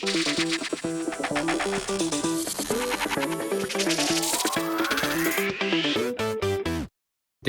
Day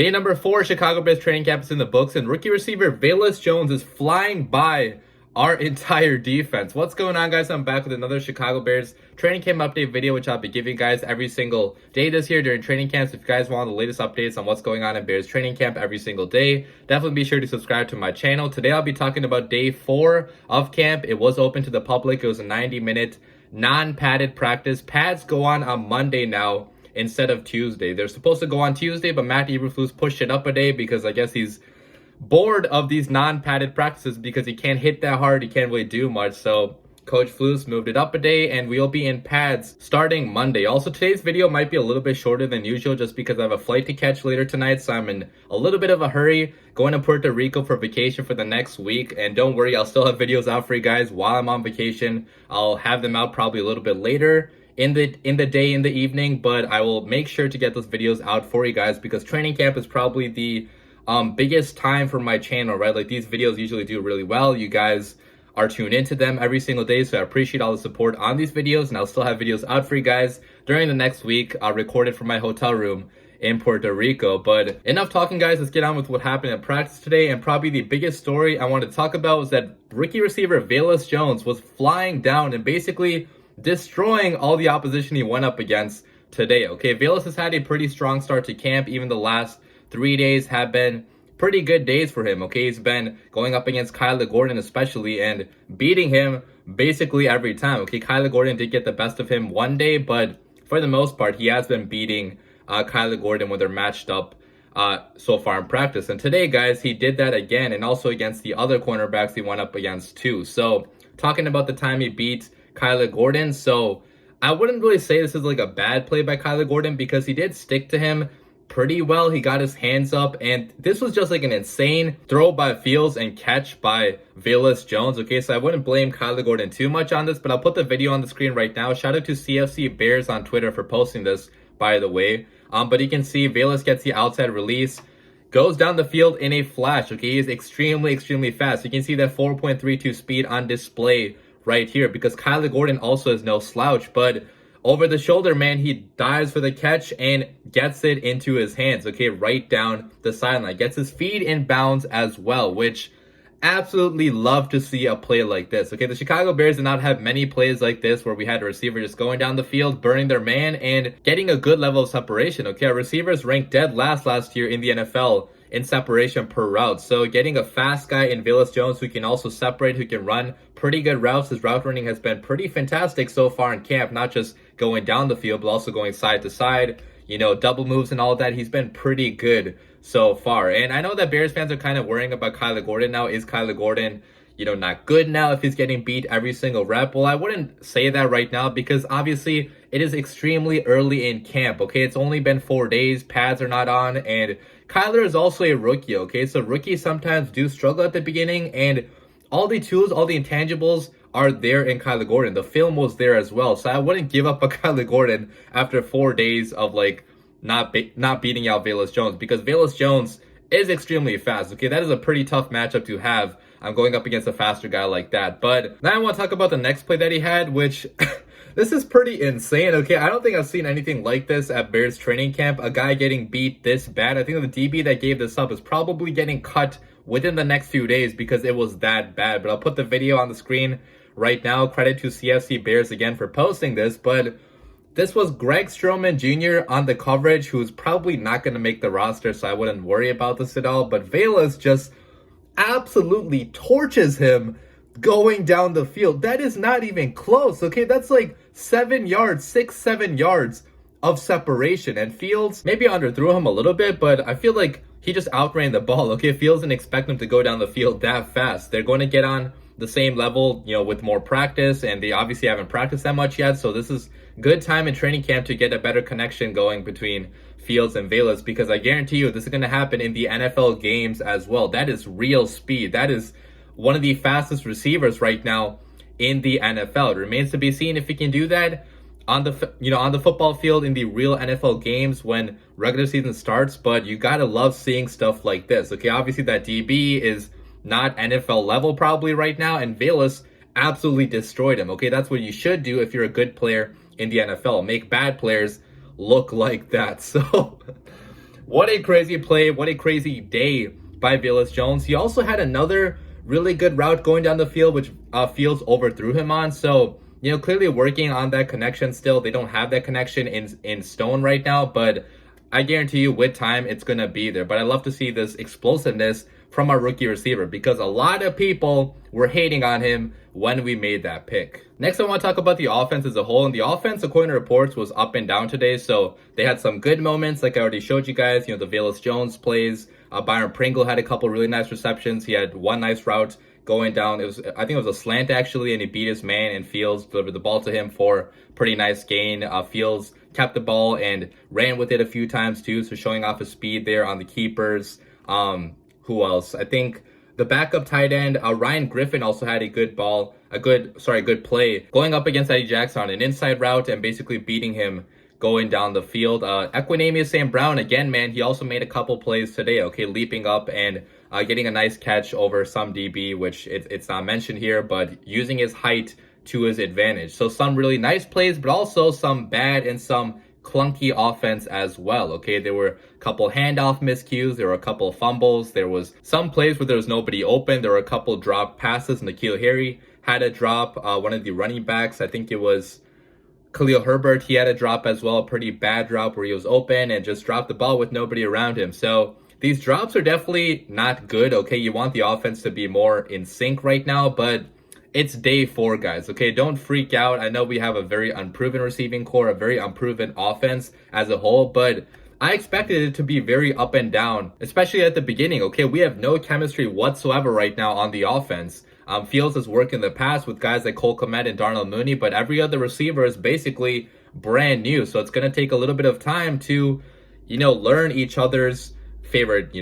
number 4, Chicago Bears training camp is in the books, and rookie receiver Velus Jones is flying by our entire defense. What's going on, guys? I'm back with another Chicago Bears training camp update video, which I'll be giving you guys every single day this year during training camps. If you guys want the latest updates on what's going on in Bears training camp every single day, definitely be sure to subscribe to my channel. Today, I'll be talking about day 4 of camp. It was open to the public. It was a 90-minute non-padded practice. Pads go on Monday now instead of Tuesday. They're supposed to go on Tuesday, but Matt Eberflus pushed it up a day because I guess he's bored of these non-padded practices because he can't hit that hard. He can't really do much. So Coach Flus moved it up a day, and we'll be in pads starting Monday. Also, today's video might be a little bit shorter than usual just because I have a flight to catch later tonight. So I'm in a little bit of a hurry going to Puerto Rico for vacation for the next week. And don't worry, I'll still have videos out for you guys while I'm on vacation. I'll have them out probably a little bit later in the day, in the evening, but I will make sure to get those videos out for you guys because training camp is probably the biggest time for my channel, right? Like, these videos usually do really well. You guys are tuned into them every single day, so I appreciate all the support on these videos, and I'll still have videos out for you guys during the next week. I'll record it from my hotel room in Puerto Rico. But enough talking, guys. Let's get on with what happened in practice today. And probably the biggest story I want to talk about was that rookie receiver Velus Jones was flying down and basically destroying all the opposition he went up against today. Okay, Velus has had a pretty strong start to camp. Even the last 3 days have been pretty good days for him. Okay, he's been going up against Kyler Gordon especially and beating him basically every time. Okay, Kyler Gordon did get the best of him one day, but for the most part, he has been beating Kyler Gordon when they're matched up so far in practice. And today, guys, he did that again, and also against the other cornerbacks he went up against too. So talking about the time he beat Kyler Gordon, so I wouldn't really say this is like a bad play by Kyler Gordon because he did stick to him pretty well. He got his hands up, and this was just like an insane throw by Fields and catch by Velus Jones. Okay, so I wouldn't blame Kyler Gordon too much on this, but I'll put the video on the screen right now. Shout out to CFC Bears on Twitter for posting this, by the way. But you can see Velus gets the outside release, goes down the field in a flash. Okay, he is extremely fast. You can see that 4.32 speed on display right here because Kyler Gordon also is no slouch, but over the shoulder, man, he dives for the catch and gets it into his hands, okay, right down the sideline. Gets his feet in bounds as well, which absolutely love to see a play like this. Okay, the Chicago Bears did not have many plays like this where we had a receiver just going down the field, burning their man, and getting a good level of separation. Okay, our receivers ranked dead last year in the NFL in separation per route. So getting a fast guy in Velus Jones who can also separate, who can run pretty good routes. His route running has been pretty fantastic so far in camp, not just going down the field, but also going side to side, you know, double moves and all of that. He's been pretty good so far. And I know that Bears fans are kind of worrying about Kyler Gordon now. Is Kyler Gordon, you know, not good now if he's getting beat every single rep? Well, I wouldn't say that right now because obviously it is extremely early in camp, okay? It's only been 4 days, pads are not on, and Kyler is also a rookie, okay? So rookies sometimes do struggle at the beginning, and all the tools, all the intangibles are there in Kyler Gordon. The film was there as well. So I wouldn't give up on Kyler Gordon after 4 days of like not beating out Velus Jones because Velus Jones is extremely fast, okay? That is a pretty tough matchup to have. I'm going up against a faster guy like that. But now I want to talk about the next play that he had, which this is pretty insane, okay? I don't think I've seen anything like this at Bears training camp. A guy getting beat this bad. I think the DB that gave this up is probably getting cut within the next few days because it was that bad. But I'll put the video on the screen right now. Credit to CFC Bears again for posting this. But this was Greg Stroman Jr. on the coverage, who's probably not going to make the roster, so I wouldn't worry about this at all. But Velus just absolutely torches him going down the field. That is not even close, okay? That's like 7 yards, 6-7 yards of separation. And Fields maybe underthrew him a little bit, but I feel like he just outran the ball, okay? Fields didn't expect him to go down the field that fast. They're going to get on the same level, you know, with more practice, and they obviously haven't practiced that much yet, so this is good time in training camp to get a better connection going between Fields and Velus, because I guarantee you this is going to happen in the NFL games as well. That is real speed. That is one of the fastest receivers right now in the NFL. It remains to be seen if he can do that on the football field in the real NFL games when regular season starts, but you gotta love seeing stuff like this. Okay, obviously that DB is not NFL level probably right now, and Velus absolutely destroyed him. Okay, that's what you should do if you're a good player in the NFL. Make bad players look like that. So what a crazy play. What a crazy day by Velus Jones. He also had another really good route going down the field, which Fields overthrew him on. So, clearly working on that connection still. They don't have that connection in stone right now, but I guarantee you with time, it's going to be there. But I love to see this explosiveness from our rookie receiver because a lot of people were hating on him when we made that pick. Next, I want to talk about the offense as a whole. And the offense, according to reports, was up and down today. So they had some good moments, like I already showed you guys. The Velus Jones plays. Byron Pringle had a couple really nice receptions. He had one nice route going down. I think it was a slant actually, and he beat his man, and Fields delivered the ball to him for pretty nice gain. Fields kept the ball and ran with it a few times too, so showing off his speed there on the keepers. Who else? I think the backup tight end, Ryan Griffin, also had a good play going up against Eddie Jackson on an inside route and basically beating him going down the field. Equinemius St. Brown, again, man, he also made a couple plays today, okay, leaping up and getting a nice catch over some DB, which it's not mentioned here, but using his height to his advantage. So some really nice plays, but also some bad and some clunky offense as well, okay? There were a couple handoff miscues, there were a couple fumbles, there was some plays where there was nobody open, there were a couple drop passes. N'Keal Harry had a drop, one of the running backs, I think it was Khalil Herbert, he had a drop as well, a pretty bad drop where he was open and just dropped the ball with nobody around him. So these drops are definitely not good, okay? You want the offense to be more in sync right now, but it's day 4, guys, okay? Don't freak out. I know we have a very unproven receiving core, a very unproven offense as a whole, but I expected it to be very up and down, especially at the beginning, okay? We have no chemistry whatsoever right now on the offense. Fields has worked in the past with guys like Cole Kmet and Darnell Mooney, but every other receiver is basically brand new. So it's going to take a little bit of time to, learn each other's favorite,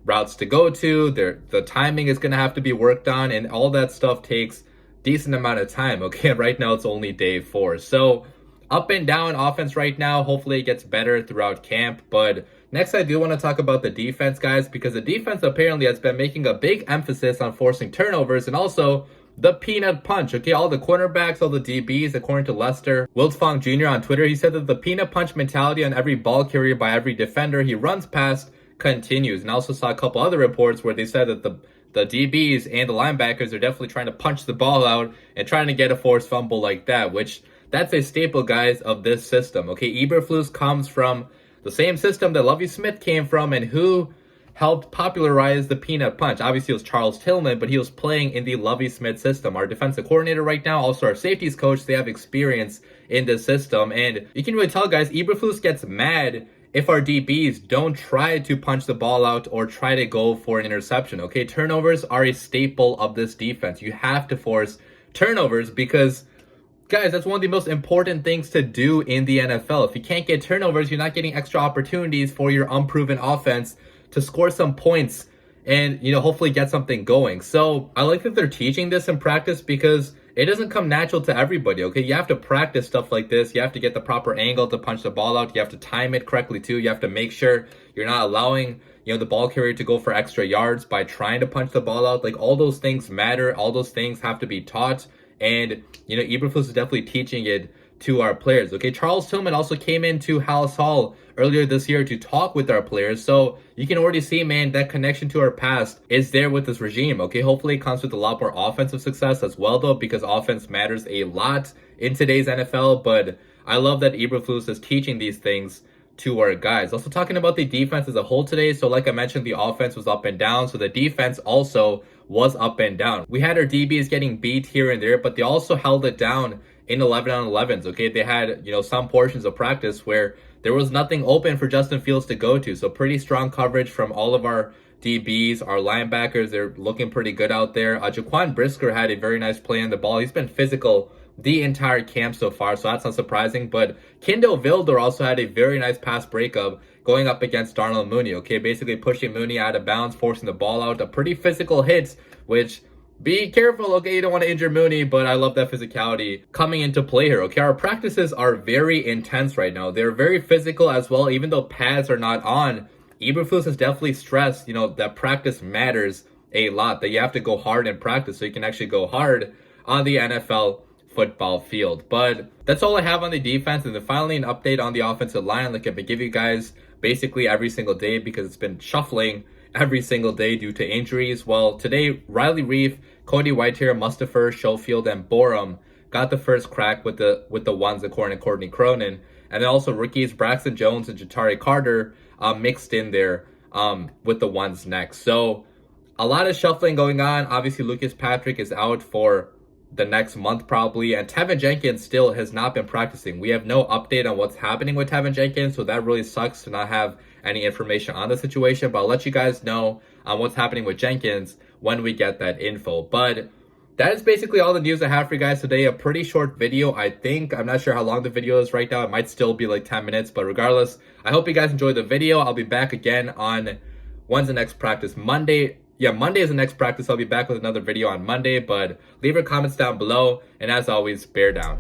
routes to go to. The timing is going to have to be worked on, and all that stuff takes decent amount of time, okay? Right now, it's only day 4. So up and down offense right now. Hopefully it gets better throughout camp, but next, I do want to talk about the defense, guys, because the defense apparently has been making a big emphasis on forcing turnovers and also the peanut punch, okay? All the cornerbacks, all the DBs, according to Lester Wiltfong Jr. on Twitter, he said that the peanut punch mentality on every ball carrier by every defender he runs past continues. And I also saw a couple other reports where they said that the DBs and the linebackers are definitely trying to punch the ball out and trying to get a forced fumble like that, which that's a staple, guys, of this system, okay? Eberflus comes from the same system that Lovie Smith came from, and who helped popularize the peanut punch? Obviously, it was Charles Tillman, but he was playing in the Lovie Smith system. Our defensive coordinator right now, also our safeties coach, they have experience in this system. And you can really tell, guys, Eberflus gets mad if our DBs don't try to punch the ball out or try to go for an interception, okay? Turnovers are a staple of this defense. You have to force turnovers because, guys, that's one of the most important things to do in the NFL. If you can't get turnovers, you're not getting extra opportunities for your unproven offense to score some points and, hopefully get something going. So I like that they're teaching this in practice because it doesn't come natural to everybody, okay? You have to practice stuff like this. You have to get the proper angle to punch the ball out. You have to time it correctly too. You have to make sure you're not allowing, the ball carrier to go for extra yards by trying to punch the ball out. Like, all those things matter. All those things have to be taught. And, Eberflus is definitely teaching it to our players, okay? Charles Tillman also came into Hallis Hall earlier this year to talk with our players. So you can already see, man, that connection to our past is there with this regime, okay? Hopefully it comes with a lot more offensive success as well, though, because offense matters a lot in today's NFL. But I love that Eberflus is teaching these things to our guys. Also talking about the defense as a whole today. So like I mentioned, the offense was up and down. So the defense also was up and down. We had our DBs getting beat here and there, but they also held it down in 11-on-11s, okay? They had, some portions of practice where there was nothing open for Justin Fields to go to. So pretty strong coverage from all of our DBs, our linebackers. They're looking pretty good out there. Jaquan Brisker had a very nice play on the ball. He's been physical the entire camp so far, so that's not surprising. But Kindle Vildor also had a very nice pass breakup going up against Darnell Mooney, okay? Basically pushing Mooney out of bounds, forcing the ball out. A pretty physical hit, which, be careful, okay? You don't want to injure Mooney, but I love that physicality coming into play here, okay? Our practices are very intense right now. They're very physical as well, even though pads are not on. Eberflus has definitely stressed, that practice matters a lot, that you have to go hard in practice so you can actually go hard on the NFL football field. But that's all I have on the defense. And then finally, an update on the offensive line, like I've been giving you guys basically every single day because it's been shuffling every single day due to injuries. Well, today, Riley Reef, Cody Whitehair, Mustafer, Schofield, and Borum got the first crack with the ones according to Courtney Cronin. And then also rookies Braxton Jones and Ja'Tari Carter mixed in there with the ones next. So a lot of shuffling going on. Obviously, Lucas Patrick is out for the next month probably, and Tevin Jenkins still has not been practicing. We have no update on what's happening with Tevin Jenkins, so that really sucks to not have any information on the situation, but I'll let you guys know on what's happening with Jenkins when we get that info. But that is basically all the news I have for you guys today. A pretty short video, I think. I'm not sure how long the video is right now. It might still be like 10 minutes, but regardless, I hope you guys enjoyed the video. I'll be back again on, when's the next practice? Monday. Yeah, Monday is the next practice. I'll be back with another video on Monday, but leave your comments down below. And as always, bear down.